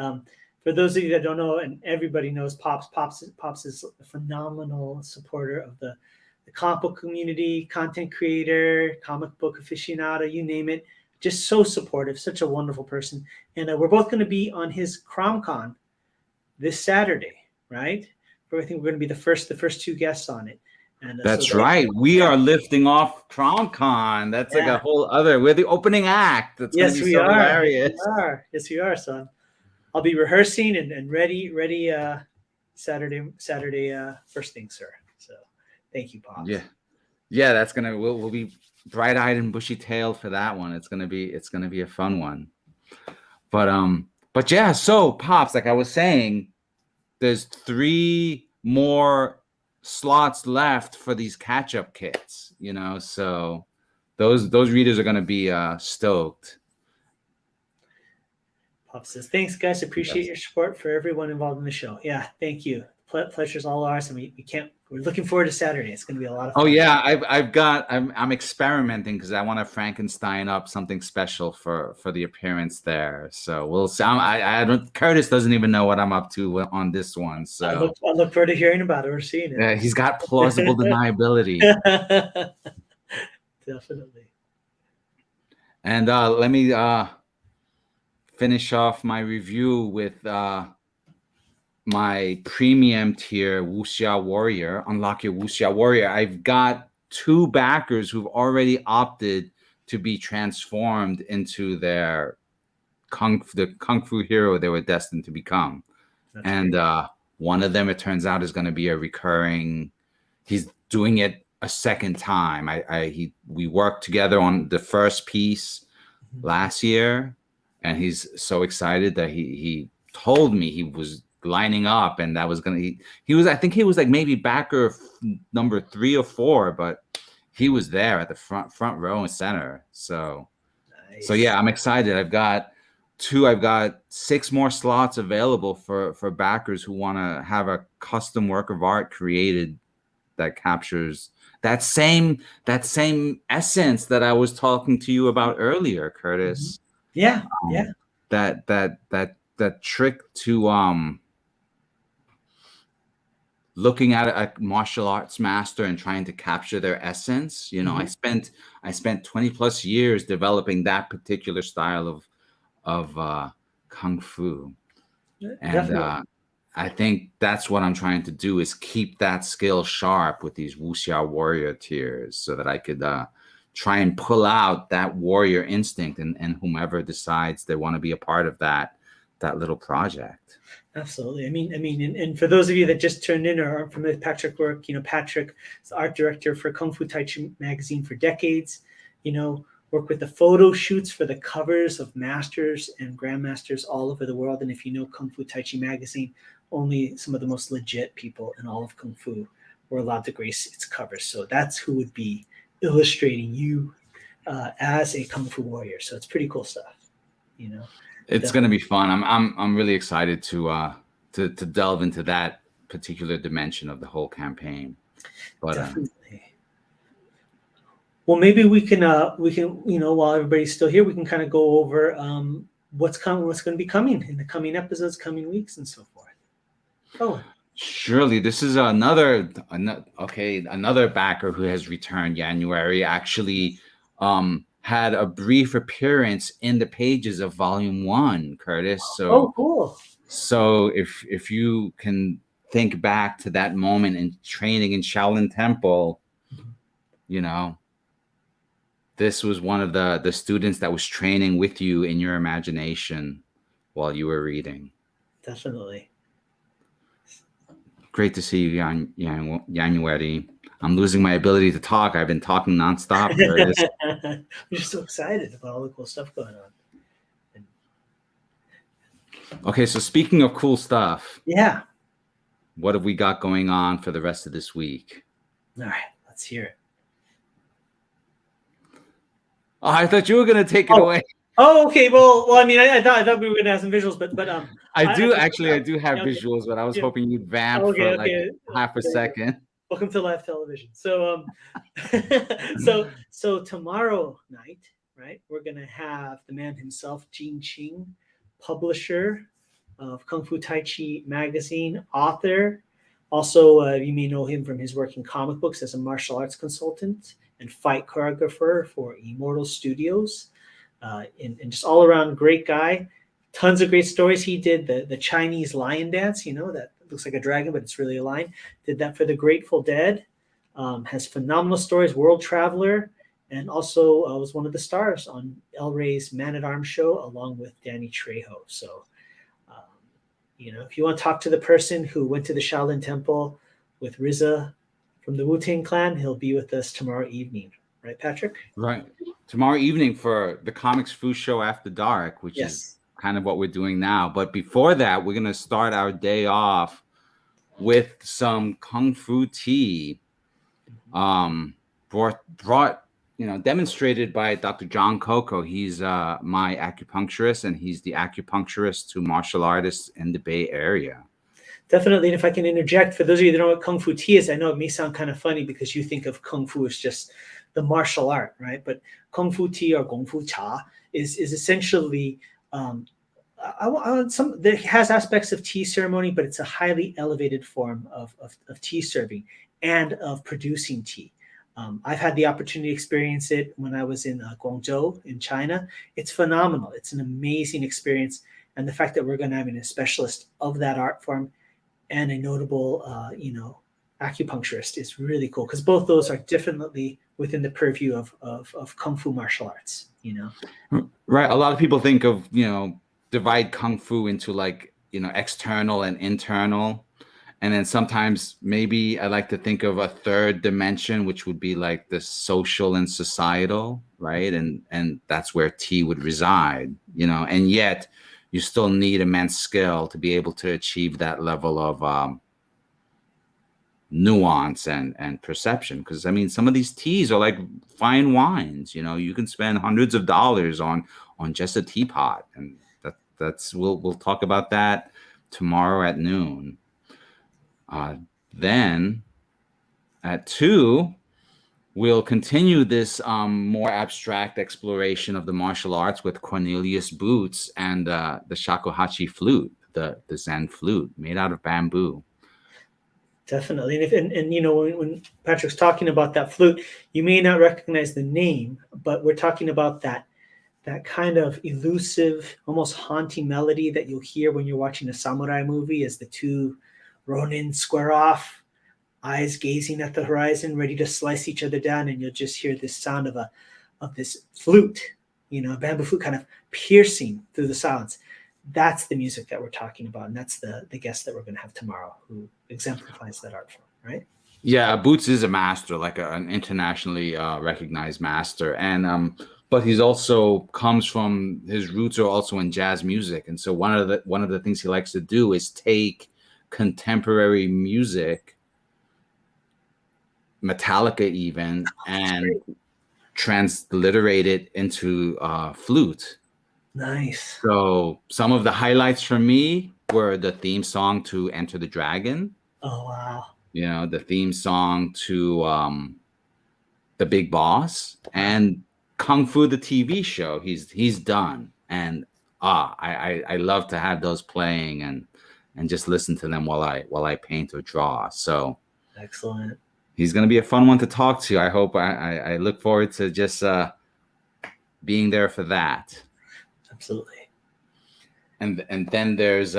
For those of you that don't know, and everybody knows Pops is a phenomenal supporter of the comic book community, content creator, comic book aficionado, you name it. Just so supportive, such a wonderful person. And we're both going to be on his CromCon this Saturday, right? I think we're going to be the first 2 guests on it. And that's right. We are lifting off CromCon. That's like a whole other. We're the opening act. That's yes, going to be so hilarious. Yes, we are, son. I'll be rehearsing and ready Saturday first thing, sir. So thank you, Pops. Yeah, that's gonna we'll be bright-eyed and bushy-tailed for that one. It's gonna be a fun one. But yeah, so Pops, like I was saying, there's 3 more slots left for these catch-up kits, so those readers are gonna be stoked. Pop says, thanks, guys. Appreciate your support for everyone involved in the show. Yeah, thank you. Pleasure's all ours, and we're looking forward to Saturday. It's going to be a lot of fun. Oh yeah, I'm experimenting because I want to Frankenstein up something special for the appearance there. So we'll see. Kurtis doesn't even know what I'm up to on this one. So I look forward to hearing about it or seeing it. Yeah, he's got plausible deniability. Definitely. And let me finish off my review with my premium tier Wuxia Warrior. Unlock your Wuxia Warrior. I've got 2 backers who've already opted to be transformed into the kung fu hero they were destined to become. That's And great. one of them, it turns out, is going to be a recurring. He's doing it a second time. We worked together on the first piece last year, and he's so excited that he told me he was lining up, and that was gonna. He was, I think he was like maybe backer number 3 or 4, but he was there at the front row and center. So yeah, I'm excited. I've got 6 more slots available for backers who want to have a custom work of art created that captures that same essence that I was talking to you about earlier, Kurtis. Yeah. That trick to looking at a martial arts master and trying to capture their essence. I spent 20 plus years developing that particular style of kung fu, and I think that's what I'm trying to do, is keep that skill sharp with these wuxia warrior tiers, so that I could try and pull out that warrior instinct and whomever decides they want to be a part of that little project. Absolutely. I mean, and for those of you that just turned in or aren't familiar with Patrick's work, Patrick is the art director for Kung Fu Tai Chi magazine for decades. Work with the photo shoots for the covers of masters and grandmasters all over the world. And if you know Kung Fu Tai Chi magazine, only some of the most legit people in all of Kung Fu were allowed to grace its covers. So that's who would be illustrating you as a Kung Fu warrior. So it's pretty cool stuff. It's going to be fun. I'm really excited to delve into that particular dimension of the whole campaign. But definitely. Well, maybe we can while everybody's still here, we can kind of go over what's going to be coming in the coming episodes, coming weeks, and so forth. Oh, surely this is another backer who has returned. January actually had a brief appearance in the pages of Volume 1, Kurtis. So, cool. So if you can think back to that moment in training in Shaolin Temple, this was one of the students that was training with you in your imagination while you were reading. Definitely. Great to see you, January. I'm losing my ability to talk. I've been talking nonstop. I'm just so excited about all the cool stuff going on. Okay, so speaking of cool stuff, yeah, what have we got going on for the rest of this week? All right, let's hear it. Oh, I thought you were going to take it away. Oh, okay. Well. I mean, I thought we were going to have some visuals, but I do have visuals, but I was hoping you'd vamp for like half a second. Welcome to live television. So, so tomorrow night, right? We're going to have the man himself, Jing Qing, publisher of Kung Fu Tai Chi magazine, author. Also, you may know him from his work in comic books as a martial arts consultant and fight choreographer for Immortal Studios. And just all around great guy. Tons of great stories. He did the Chinese lion dance, that looks like a dragon, but it's really a lion. Did that for the Grateful Dead. Has phenomenal stories, world traveler, and also was one of the stars on El Rey's Man-at-Arms show along with Danny Trejo. So, if you want to talk to the person who went to the Shaolin Temple with RZA from the Wu-Tang Clan, he'll be with us tomorrow evening. Right, Patrick? Right. Tomorrow evening for the Comics Fu Show After Dark, which is kind of what we're doing now. But before that, we're going to start our day off with some Kung Fu tea brought demonstrated by Dr. John Coco. He's my acupuncturist, and he's the acupuncturist to martial artists in the Bay Area. Definitely. And if I can interject, for those of you that know what Kung Fu tea is, I know it may sound kind of funny because you think of Kung Fu as just the martial art, right? But Kung Fu tea or Kung Fu cha is essentially it has aspects of tea ceremony, but it's a highly elevated form of tea serving and of producing tea. I've had the opportunity to experience it when I was in Guangzhou in China. It's phenomenal. It's an amazing experience. And the fact that we're going to have a specialist of that art form and a notable, acupuncturist is really cool because both those are definitely within the purview of Kung Fu martial arts, you know? Right. A lot of people think of, divide Kung Fu into like, external and internal. And then sometimes maybe I like to think of a third dimension, which would be like the social and societal, right? And that's where T would reside, and yet you still need immense skill to be able to achieve that level of nuance and perception. Because I mean, some of these teas are like fine wines, you can spend hundreds of dollars on just a teapot. And that's we'll talk about that tomorrow at noon. Then at 2, we'll continue this more abstract exploration of the martial arts with Cornelius Boots and the shakuhachi flute, the Zen flute made out of bamboo. Definitely. And when Patrick's talking about that flute, you may not recognize the name, but we're talking about that kind of elusive, almost haunting melody that you'll hear when you're watching a samurai movie as the two ronin square off, eyes gazing at the horizon, ready to slice each other down, and you'll just hear this sound of this flute, a bamboo flute kind of piercing through the silence. That's the music that we're talking about, and that's the guest that we're going to have tomorrow who exemplifies that art form, right? Yeah, Boots is a master, like an internationally recognized master, and but he's also comes from, his roots are also in jazz music, and so one of the things he likes to do is take contemporary music, Metallica even, and transliterate it into flute. Nice. So some of the highlights for me were the theme song to Enter the Dragon. Oh wow. The theme song to The Big Boss, and Kung Fu the TV show. He's done, and I love to have those playing and just listen to them while I paint or draw. So excellent. He's going to be a fun one to talk to. I hope I look forward to just being there for that. Absolutely. And then there's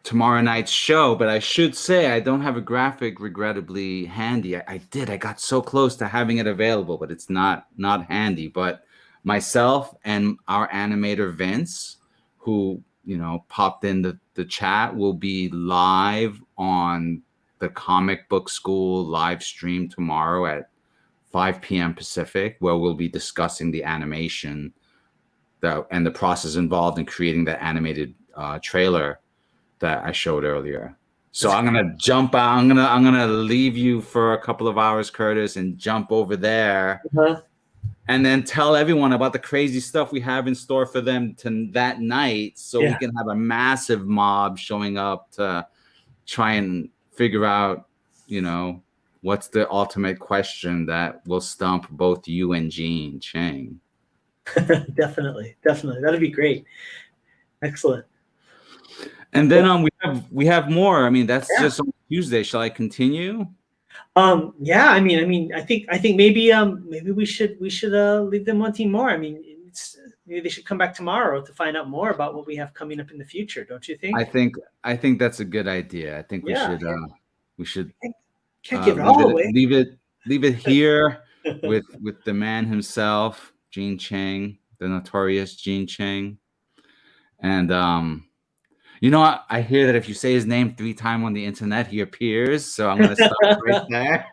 tomorrow night's show, but I should say I don't have a graphic regrettably handy. I got so close to having it available, but it's not handy. But myself and our animator Vince, who popped in the chat, will be live on the Comic Book School live stream tomorrow at 5 p.m. Pacific, where we'll be discussing the animation and the process involved in creating the animated trailer that I showed earlier. So I'm gonna jump out. I'm gonna leave you for a couple of hours, Kurtis, and jump over there, and then tell everyone about the crazy stuff we have in store for them that night, so we can have a massive mob showing up to try and figure out, what's the ultimate question that will stump both you and Jean Chang. Definitely. That'd be great. Excellent. And then we have more. I mean, that's just on Tuesday. Shall I continue? Yeah. I mean, I think maybe we should leave them wanting more. I mean, maybe they should come back tomorrow to find out more about what we have coming up in the future. Don't you think? I think that's a good idea. I think we should can't give it all away. Leave it here with the man himself, Jean Chang, the notorious Jean Chang, and I hear that if you say his name 3 times on the internet, he appears. So I'm going to stop right there.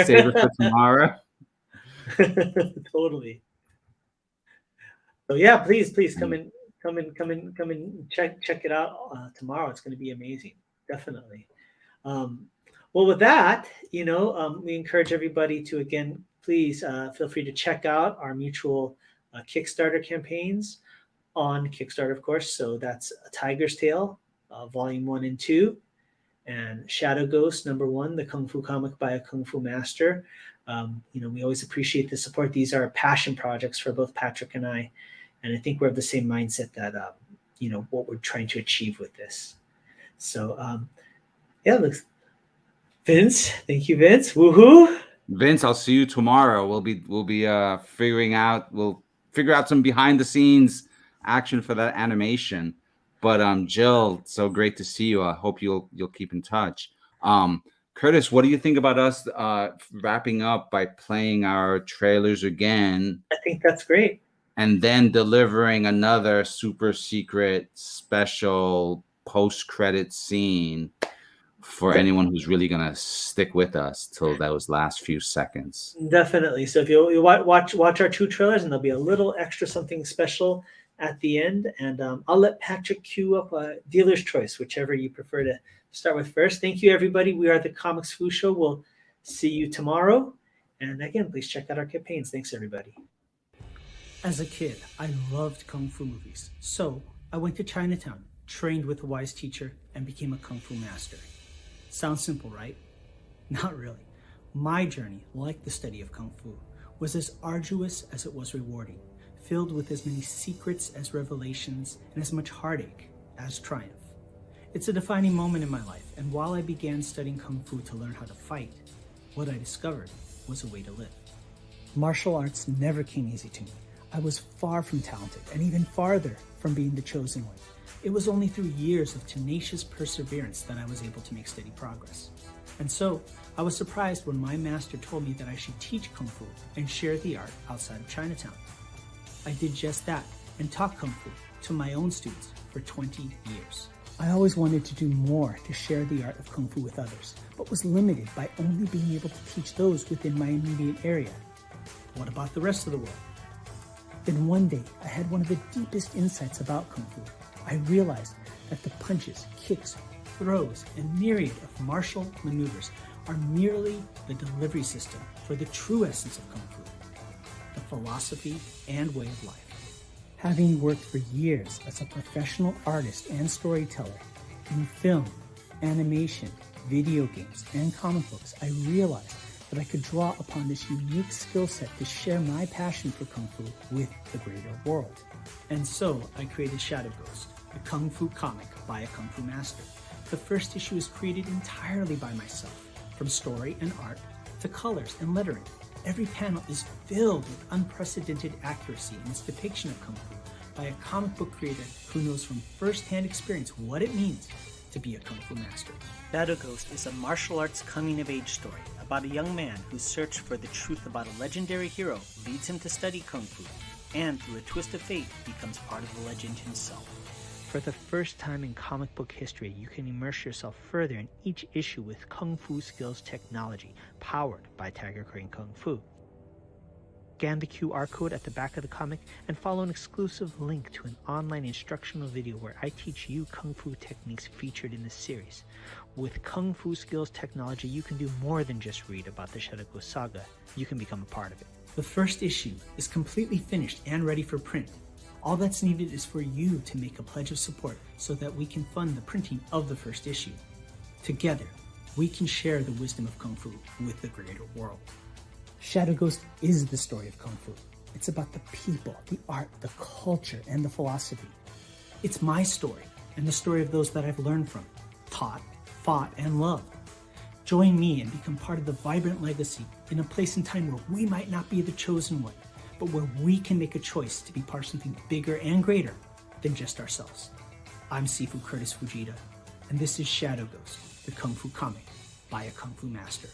Save it for tomorrow. Totally. So yeah, please come in, check it out tomorrow. It's going to be amazing. Definitely. Well, with that, we encourage everybody to, again, please feel free to check out our mutual Kickstarter campaigns on Kickstarter, of course. So that's A Tiger's Tale, Volume 1 and 2, and Shadow Ghost #1, the Kung Fu comic by a Kung Fu master. We always appreciate the support. These are passion projects for both Patrick and I, and I think we're of the same mindset that what we're trying to achieve with this. So Vince, thank you, Vince. Woohoo! Vince, I'll see you tomorrow. We'll be figure out some behind the scenes action for that animation. But Jill, so great to see you. I hope you'll keep in touch. Kurtis, what do you think about us wrapping up by playing our trailers again? I think that's great. And then delivering another super secret special post-credit scene for anyone who's really going to stick with us till those last few seconds. Definitely. So if you watch our 2 trailers, and there'll be a little extra something special at the end. And I'll let Patrick cue up a dealer's choice, whichever you prefer to start with first. Thank you, everybody. We are the Comics Fu Show. We'll see you tomorrow. And again, please check out our campaigns. Thanks, everybody. As a kid, I loved Kung Fu movies. So I went to Chinatown, trained with a wise teacher, and became a Kung Fu master. Sounds simple, right? Not really. My journey, like the study of Kung Fu, was as arduous as it was rewarding, filled with as many secrets as revelations and as much heartache as triumph. It's a defining moment in my life, and while I began studying Kung Fu to learn how to fight, what I discovered was a way to live. Martial arts never came easy to me. I was far from talented, and even farther from being the chosen one. It was only through years of tenacious perseverance that I was able to make steady progress. And so, I was surprised when my master told me that I should teach Kung Fu and share the art outside of Chinatown. I did just that and taught Kung Fu to my own students for 20 years. I always wanted to do more to share the art of Kung Fu with others, but was limited by only being able to teach those within my immediate area. What about the rest of the world? Then one day, I had one of the deepest insights about Kung Fu. I realized that the punches, kicks, throws, and myriad of martial maneuvers are merely the delivery system for the true essence of Kung Fu, the philosophy and way of life. Having worked for years as a professional artist and storyteller in film, animation, video games, and comic books, I realized that I could draw upon this unique skill set to share my passion for Kung Fu with the greater world. And so I created Shadow Ghost, the Kung Fu comic by a Kung Fu master. The first issue is created entirely by myself, from story and art to colors and lettering. Every panel is filled with unprecedented accuracy in its depiction of Kung Fu by a comic book creator who knows from first-hand experience what it means to be a Kung Fu master. Shadow Ghost is a martial arts coming-of-age story about a young man whose search for the truth about a legendary hero leads him to study Kung Fu, and through a twist of fate becomes part of the legend himself. For the first time in comic book history, you can immerse yourself further in each issue with Kung Fu skills technology, powered by Tiger Crane Kung Fu. Scan the QR code at the back of the comic and follow an exclusive link to an online instructional video where I teach you Kung Fu techniques featured in this series. With Kung Fu skills technology, you can do more than just read about the Shadow Ghost saga. You can become a part of it. The first issue is completely finished and ready for print. All that's needed is for you to make a pledge of support so that we can fund the printing of the first issue. Together, we can share the wisdom of Kung Fu with the greater world. Shadow Ghost is the story of Kung Fu. It's about the people, the art, the culture, and the philosophy. It's my story and the story of those that I've learned from, taught, fought, and loved. Join me and become part of the vibrant legacy in a place and time where we might not be the chosen one, but where we can make a choice to be part of something bigger and greater than just ourselves. I'm Sifu Kurtis Fujita, and this is Shadow Ghost, the Kung Fu comic by a Kung Fu master.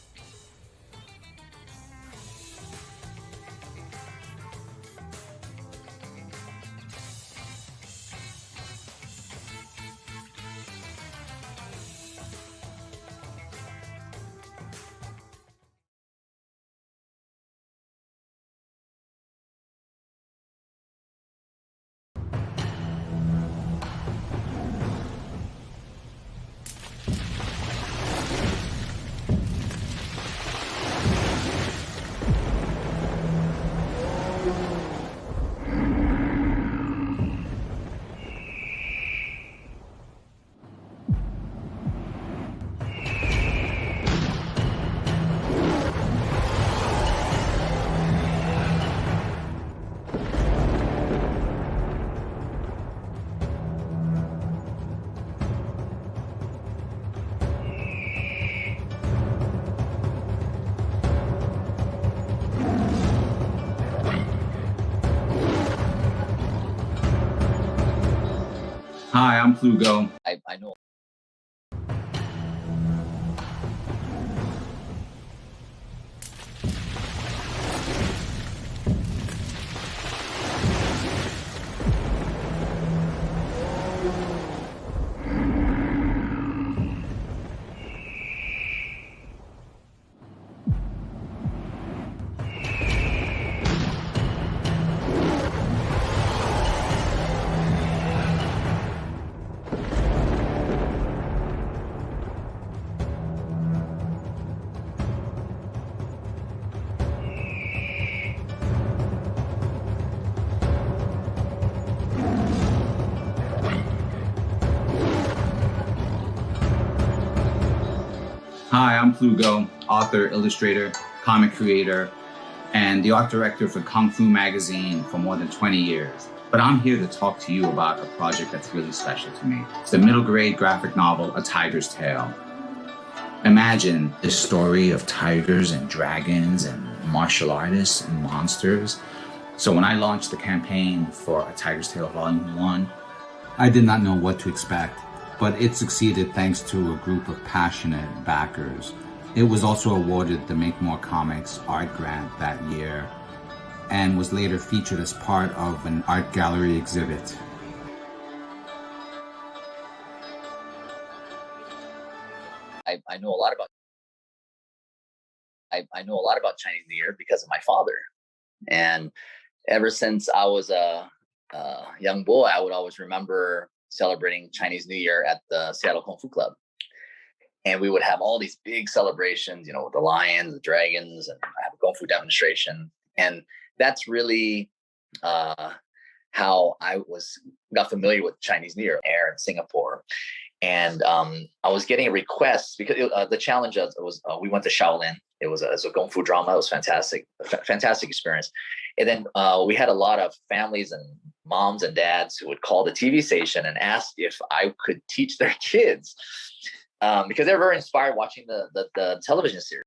Hi, I'm Lugo. I know. Hi, I'm Lugo, author, illustrator, comic creator, and the art director for Kung Fu magazine for more than 20 years. But I'm here to talk to you about a project that's really special to me. It's the middle grade graphic novel, A Tiger's Tale. Imagine the story of tigers and dragons and martial artists and monsters. So when I launched the campaign for A Tiger's Tale Volume 1, I did not know what to expect, but it succeeded thanks to a group of passionate backers. It was also awarded the Make More Comics art grant that year and was later featured as part of an art gallery exhibit. I know a lot about I know a lot about Chinese New Year because of my father, and ever since I was a young boy, I would always remember celebrating Chinese New Year at the Seattle Kung Fu Club, and we would have all these big celebrations, you know, with the lions, the dragons, and I have a Kung Fu demonstration, and that's really how I got familiar with Chinese New Year air in Singapore. And I was getting requests because the challenge was we went to Shaolin. It was a Kung Fu drama. It was fantastic, fantastic experience. And then we had a lot of families and moms and dads who would call the TV station and ask if I could teach their kids because they were very inspired watching the television series.